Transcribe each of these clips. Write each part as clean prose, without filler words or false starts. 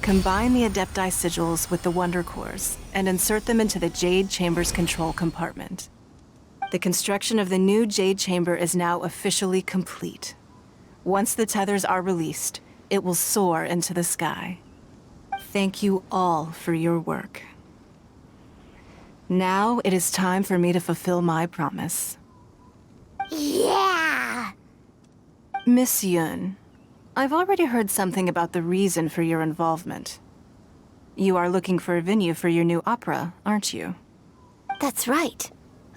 Combine the Adepti sigils with the Wonder Cores and insert them into the Jade Chamber's control compartment. The construction of the new Jade Chamber is now officially complete. Once the tethers are released, it will soar into the sky. Thank you all for your work. Now it is time for me to fulfill my promise. Yeah! Miss Yun, I've already heard something about the reason for your involvement. You are looking for a venue for your new opera, aren't you? That's right.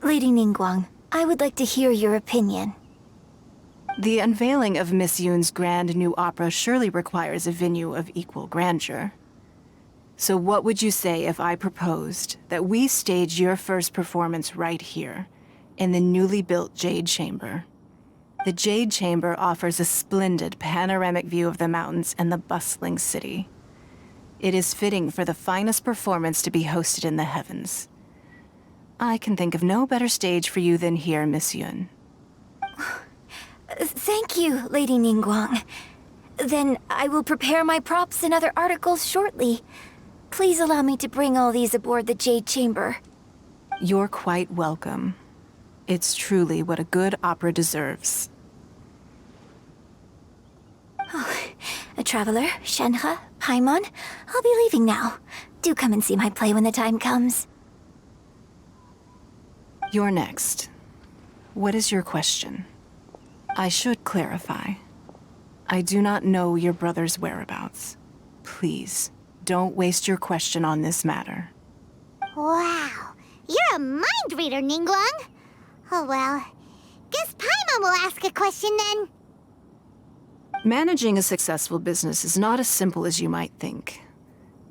Lady Ningguang, I would like to hear your opinion. The unveiling of Miss Yun's grand new opera surely requires a venue of equal grandeur. So what would you say if I proposed that we stage your first performance right here, in the newly built Jade Chamber? The Jade Chamber offers a splendid panoramic view of the mountains and the bustling city. It is fitting for the finest performance to be hosted in the heavens. I can think of no better stage for you than here, Miss Yun. Thank you, Lady Ningguang. Then I will prepare my props and other articles shortly. Please allow me to bring all these aboard the Jade Chamber. You're quite welcome. It's truly what a good opera deserves. A traveler, Shenhe, Paimon, I'll be leaving now. Do come and see my play when the time comes. You're next. What is your question? I should clarify. I do not know your brother's whereabouts. Please, don't waste your question on this matter. Wow, you're a mind reader, Ningguang. Oh well, guess Paimon will ask a question then. Managing a successful business is not as simple as you might think.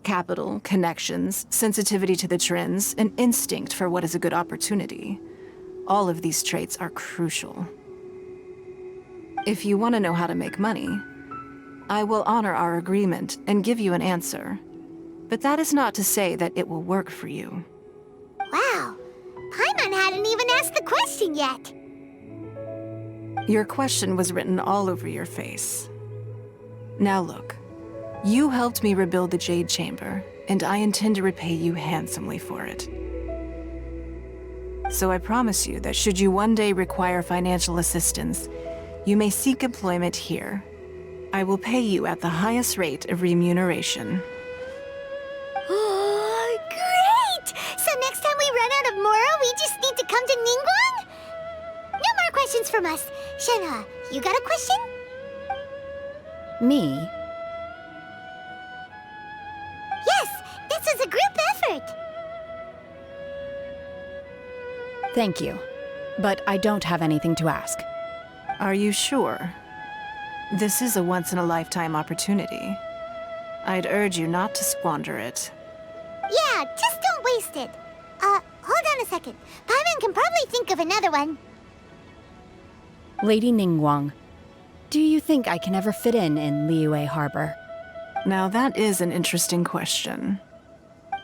Capital, connections, sensitivity to the trends, and instinct for what is a good opportunity. All of these traits are crucial. If you want to know how to make money, I will honor our agreement and give you an answer. But that is not to say that it will work for you. Wow, Paimon hadn't even asked the question yet. Your question was written all over your face. Now look, you helped me rebuild the Jade Chamber, and I intend to repay you handsomely for it. So I promise you that should you one day require financial assistance, you may seek employment here. I will pay you at the highest rate of remuneration. Oh, great! So next time we run out of Moro, we just need to come to Ningguang? No more questions from us. Shenhe, you got a question? Me? Yes, this is a group effort. Thank you. But I don't have anything to ask. Are you sure? This is a once-in-a-lifetime opportunity. I'd urge you not to squander it. Yeah, just don't waste it. Hold on a second. Paimon can probably think of another one. Lady Ningguang, do you think I can ever fit in Liyue Harbor? Now that is an interesting question.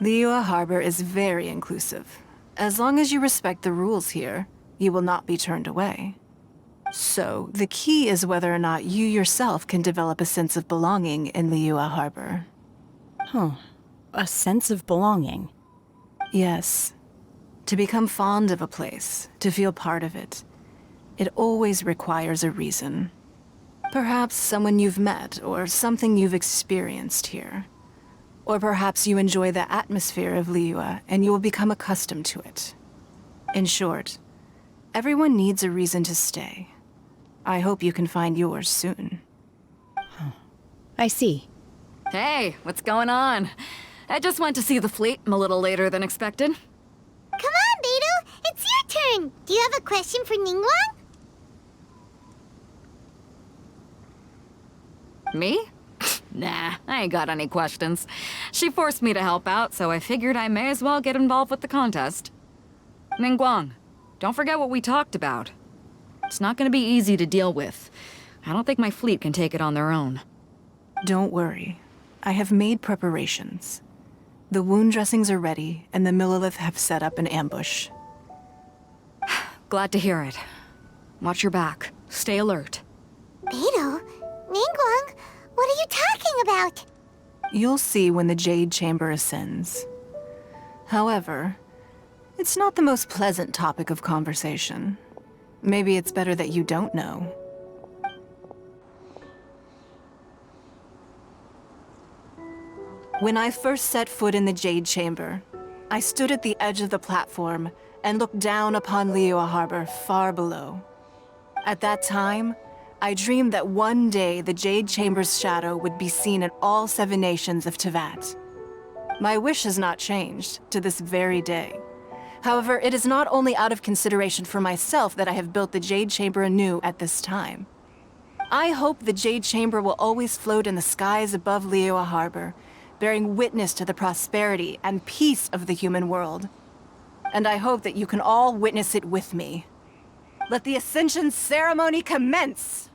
Liyue Harbor is very inclusive. As long as you respect the rules here, you will not be turned away. So, the key is whether or not you yourself can develop a sense of belonging in Liyue Harbor. Huh. A sense of belonging. Yes. To become fond of a place, to feel part of it, it always requires a reason. Perhaps someone you've met, or something you've experienced here. Or perhaps you enjoy the atmosphere of Liyue, and you will become accustomed to it. In short, everyone needs a reason to stay. I hope you can find yours soon. I see. Hey, what's going on? I just went to see the fleet. I'm a little later than expected. Come on, Beidou, it's your turn. Do you have a question for Ningguang? Me? Nah, I ain't got any questions. She forced me to help out, so I figured I may as well get involved with the contest. Ningguang, don't forget what we talked about. It's not gonna be easy to deal with. I don't think my fleet can take it on their own. Don't worry. I have made preparations. The wound dressings are ready, and the Millilith have set up an ambush. Glad to hear it. Watch your back. Stay alert. Beidou? Ningguang? What are you talking about? You'll see when the Jade Chamber ascends. However, it's not the most pleasant topic of conversation. Maybe it's better that you don't know. When I first set foot in the Jade Chamber, I stood at the edge of the platform and looked down upon Liyue Harbor far below. At that time, I dreamed that one day the Jade Chamber's shadow would be seen in all 7 nations of Teyvat. My wish has not changed to this very day. However, it is not only out of consideration for myself that I have built the Jade Chamber anew at this time. I hope the Jade Chamber will always float in the skies above Liyue Harbor, bearing witness to the prosperity and peace of the human world. And I hope that you can all witness it with me. Let the Ascension ceremony commence!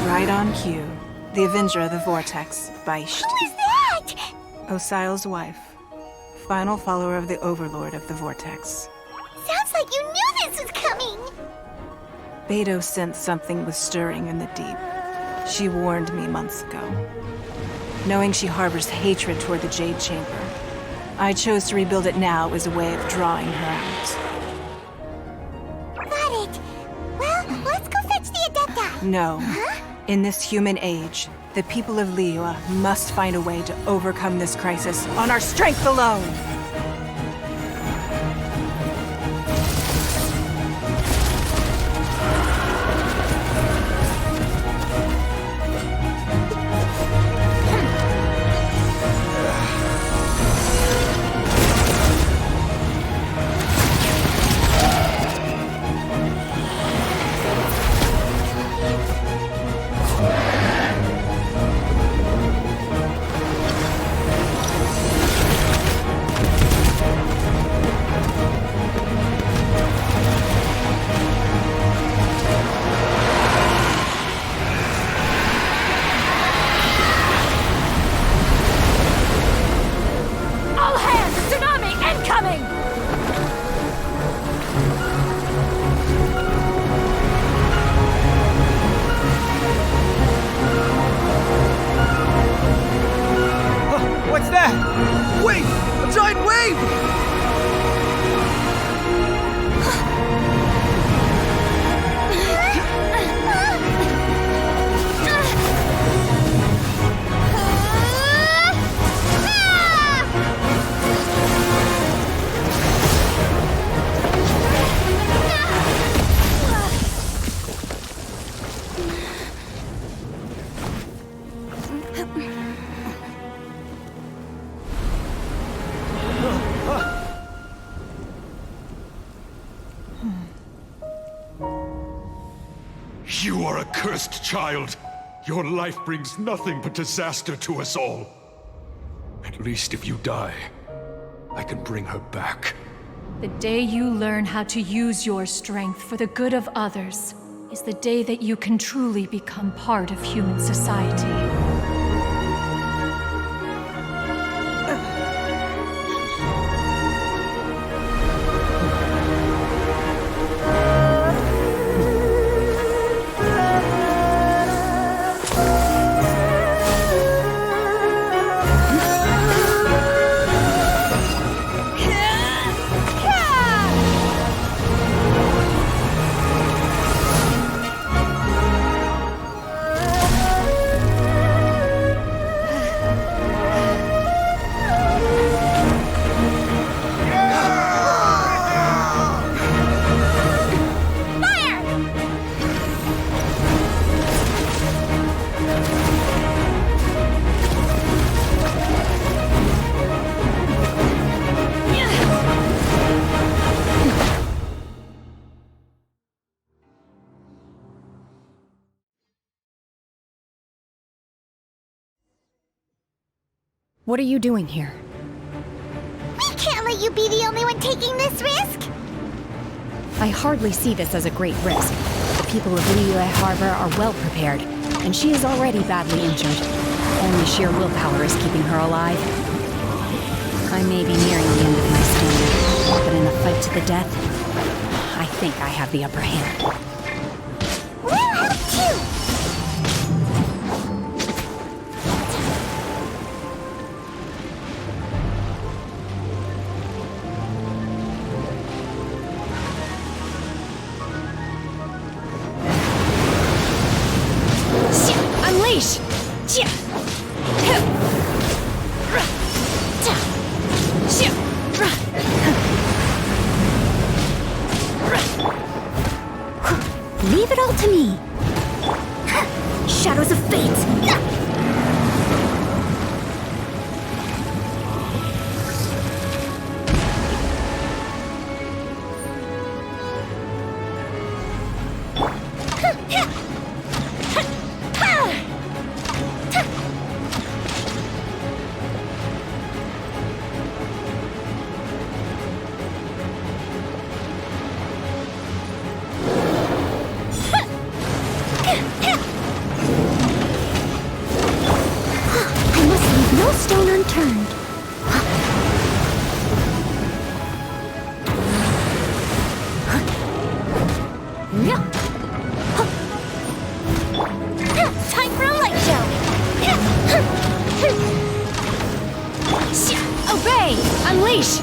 Right on cue. The Avenger of the Vortex, Beisht. Who is that? Osial's wife. Final follower of the Overlord of the Vortex. Sounds like you knew this was coming! Beidou sensed something was stirring in the deep. She warned me months ago. Knowing she harbors hatred toward the Jade Chamber, I chose to rebuild it now as a way of drawing her out. Got it. Well, let's go fetch the Adepta. No. In this human age, the people of Liyue must find a way to overcome this crisis on our strength alone! What's that? Wait! A giant wave! You are a cursed child. Your life brings nothing but disaster to us all. At least if you die, I can bring her back. The day you learn how to use your strength for the good of others is the day that you can truly become part of human society. What are you doing here? We can't let you be the only one taking this risk! I hardly see this as a great risk. The people of Liyue Harbor are well prepared, and she is already badly injured. Only sheer willpower is keeping her alive. I may be nearing the end of my stamina, but in a fight to the death, I think I have the upper hand. We'll help too! Unleash! Leave it all to me. Shadows of fate. No stone unturned. Time for a light show! Obey! Unleash!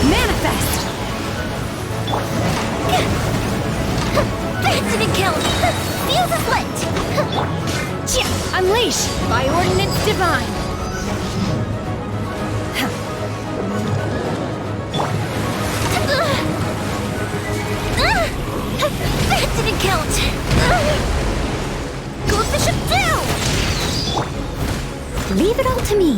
Manifest! That didn't kill! Fuse is lit! Unleash! By ordinance divine! That didn't count! Goes Bishop down! Leave it all to me.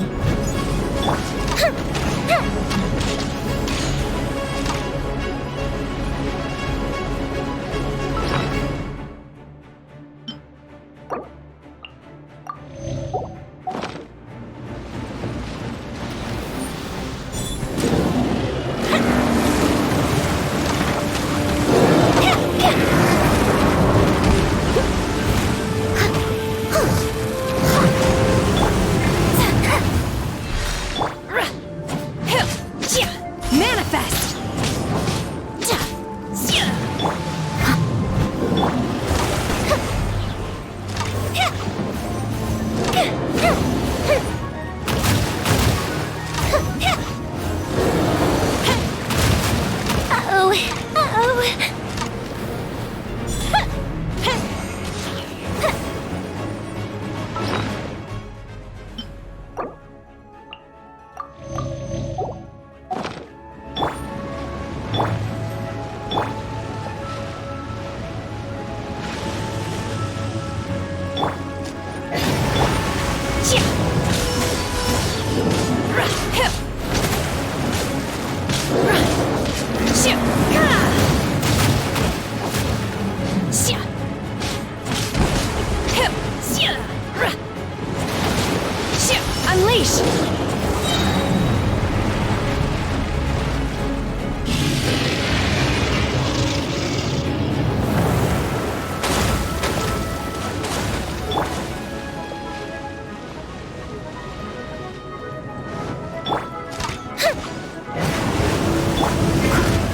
Unleash!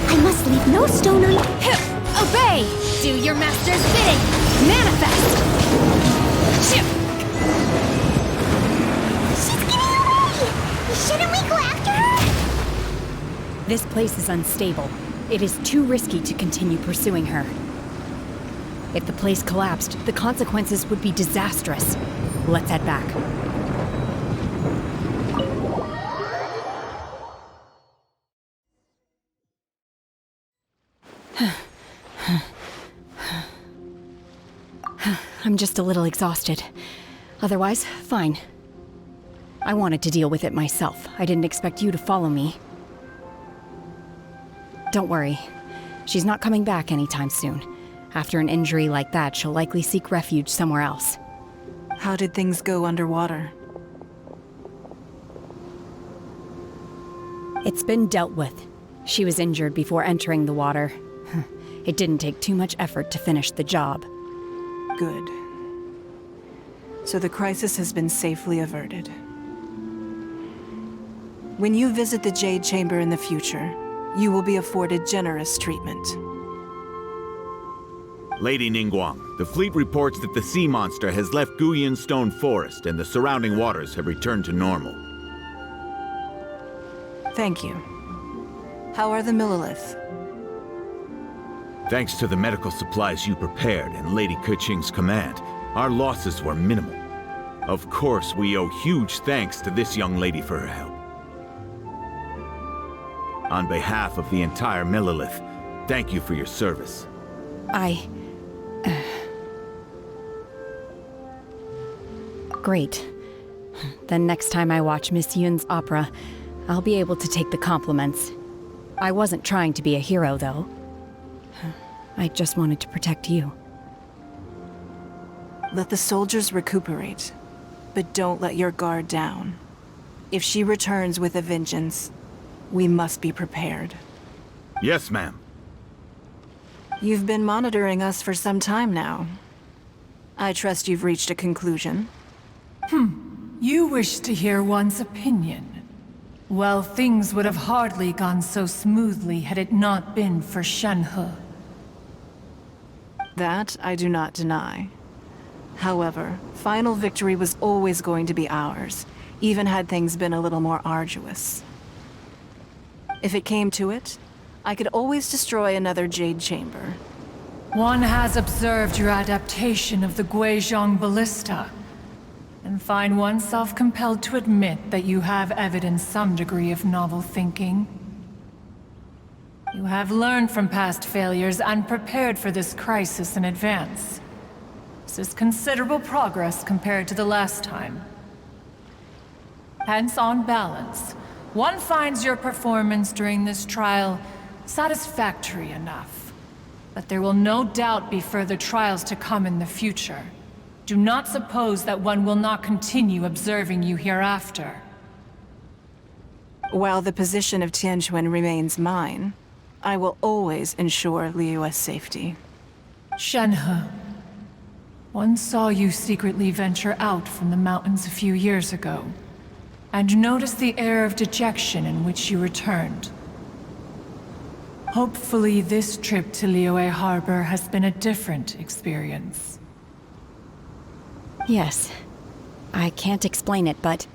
I must leave no stone unturned. Obey! Do your master's bidding! Manifest! She's getting away! Shouldn't we go after her? This place is unstable. It is too risky to continue pursuing her. If the place collapsed, the consequences would be disastrous. Let's head back. I'm just a little exhausted. Otherwise, fine. I wanted to deal with it myself. I didn't expect you to follow me. Don't worry. She's not coming back anytime soon. After an injury like that, she'll likely seek refuge somewhere else. How did things go underwater? It's been dealt with. She was injured before entering the water. It didn't take too much effort to finish the job. Good. So the crisis has been safely averted. When you visit the Jade Chamber in the future, you will be afforded generous treatment. Lady Ningguang, the fleet reports that the sea monster has left Guyan Stone Forest and the surrounding waters have returned to normal. Thank you. How are the Millilith? Thanks to the medical supplies you prepared and Lady Keqing's command, our losses were minimal. Of course, we owe huge thanks to this young lady for her help. On behalf of the entire Millilith, thank you for your service. Great. Then next time I watch Miss Yun's opera, I'll be able to take the compliments. I wasn't trying to be a hero, though. I just wanted to protect you. Let the soldiers recuperate, but don't let your guard down. If she returns with a vengeance, we must be prepared. Yes, ma'am. You've been monitoring us for some time now. I trust you've reached a conclusion. You wish to hear one's opinion. Well, things would have hardly gone so smoothly had it not been for Shenhe. That I do not deny. However, final victory was always going to be ours, even had things been a little more arduous. If it came to it, I could always destroy another Jade Chamber. One has observed your adaptation of the Guizhong ballista, and find oneself compelled to admit that you have evidenced some degree of novel thinking. You have learned from past failures and prepared for this crisis in advance. This is considerable progress compared to the last time. Hence, on balance, one finds your performance during this trial satisfactory enough. But there will no doubt be further trials to come in the future. Do not suppose that one will not continue observing you hereafter. While the position of Tianquan remains mine, I will always ensure Liyue's safety. Shenhe, one saw you secretly venture out from the mountains a few years ago, and noticed the air of dejection in which you returned. Hopefully this trip to Liyue Harbor has been a different experience. Yes. I can't explain it, but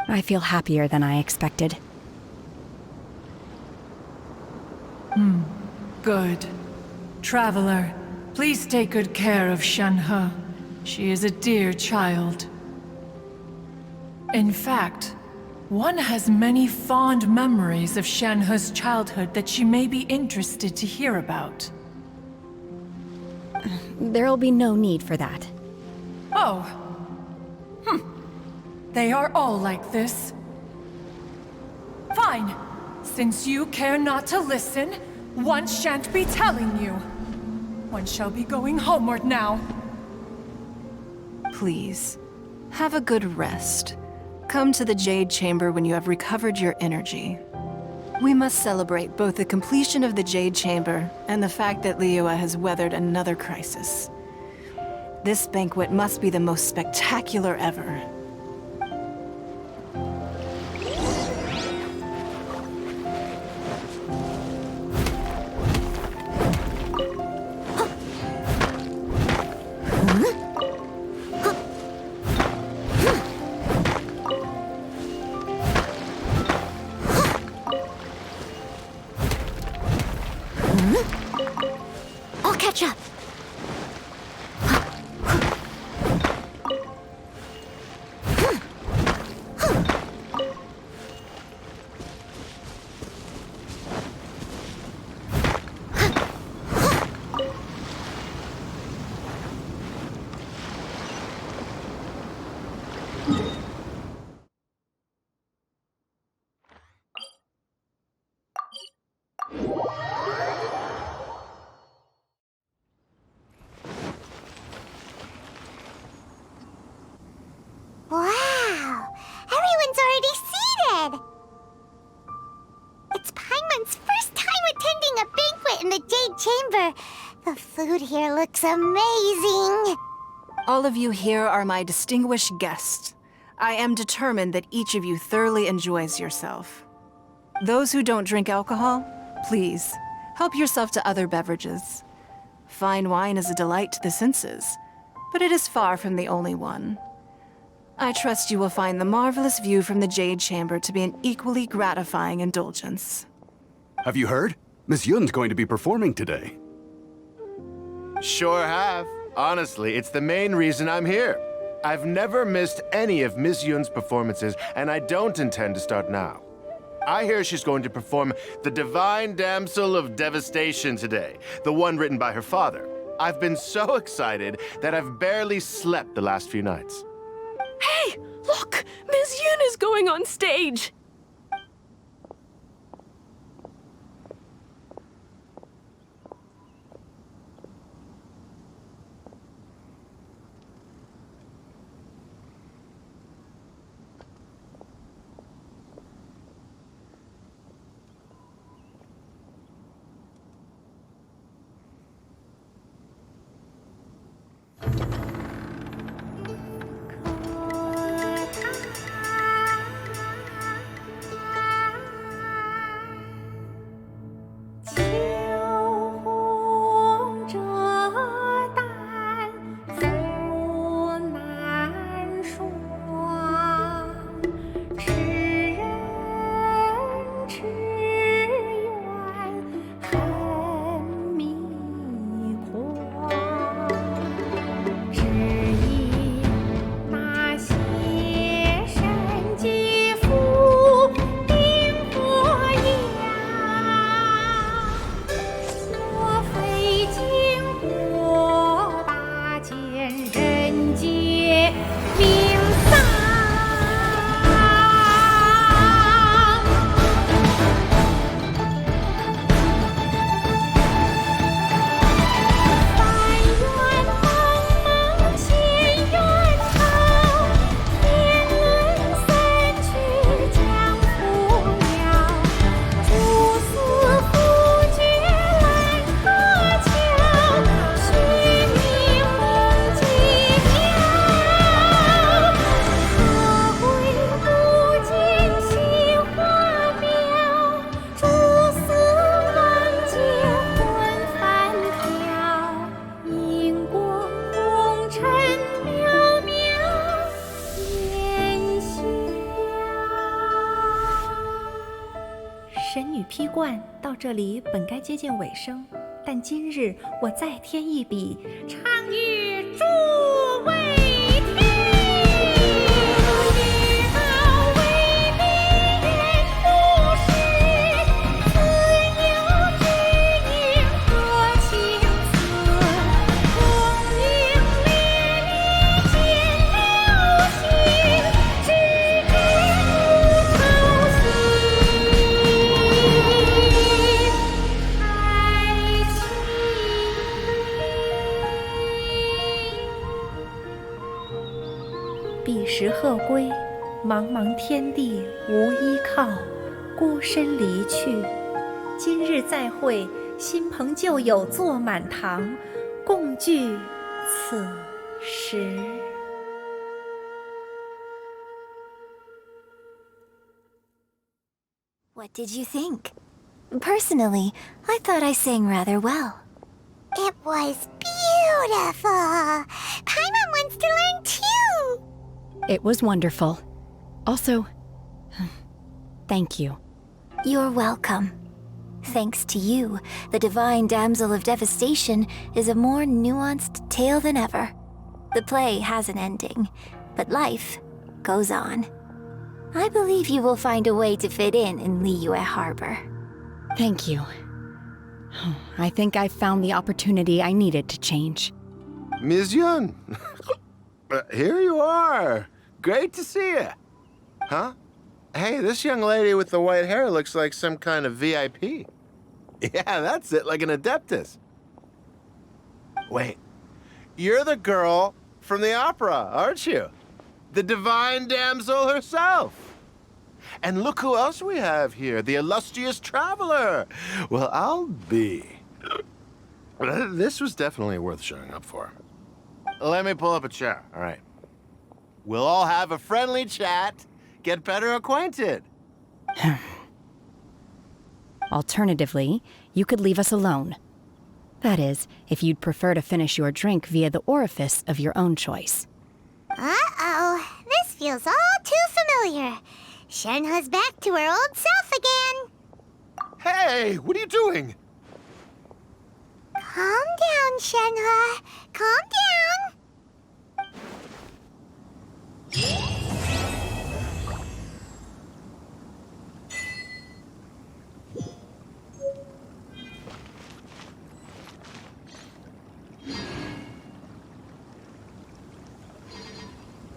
I feel happier than I expected. Good. Traveler, please take good care of Shenhe. She is a dear child. In fact, one has many fond memories of Shenhe's childhood that she may be interested to hear about. There'll be no need for that. Oh. They are all like this. Fine. Since you care not to listen, one shan't be telling you. One shall be going homeward now. Please, have a good rest. Come to the Jade Chamber when you have recovered your energy. We must celebrate both the completion of the Jade Chamber and the fact that Liyue has weathered another crisis. This banquet must be the most spectacular ever. I'll catch up. sit in the Jade Chamber. The food here looks amazing. All of you here are my distinguished guests. I am determined that each of you thoroughly enjoys yourself. Those who don't drink alcohol, please, help yourself to other beverages. Fine wine is a delight to the senses, but it is far from the only one. I trust you will find the marvelous view from the Jade Chamber to be an equally gratifying indulgence. Have you heard? Miss Yun's going to be performing today. Sure have. Honestly, it's the main reason I'm here. I've never missed any of Miss Yun's performances, and I don't intend to start now. I hear she's going to perform The Divine Damsel of Devastation today, the one written by her father. I've been so excited that I've barely slept the last few nights. Hey, look! Miss Yun is going on stage!批冠到这里本该接近尾声，但今日我再添一笔，唱与诸位听。一道为民言故事，自有知音和情思，功名烈烈见了心，只知无愁心。彼时鹤归，茫茫天地无依靠，孤身离去。今日再会，新朋旧友坐满堂，共聚此时。What did you think? Personally, I thought I sang rather well. It was beautiful. Paimon wants to learn too. It was wonderful. Also, thank you. You're welcome. Thanks to you, the Divine Damsel of Devastation is a more nuanced tale than ever. The play has an ending, but life goes on. I believe you will find a way to fit in Liyue Harbor. Thank you. I think I've found the opportunity I needed to change. Ms. Yun, here you are. Great to see you. Huh? Hey, this young lady with the white hair looks like some kind of VIP. Yeah, that's it, like an Adeptus. Wait, you're the girl from the opera, aren't you? The Divine Damsel herself. And look who else we have here, the illustrious traveler. Well, I'll be. This was definitely worth showing up for. Let me pull up a chair, all right. We'll all have a friendly chat, get better acquainted. Alternatively, you could leave us alone. That is, if you'd prefer to finish your drink via the orifice of your own choice. Uh-oh, this feels all too familiar. Shenhe's back to her old self again. Hey, what are you doing? Calm down, Shenhe. Calm down.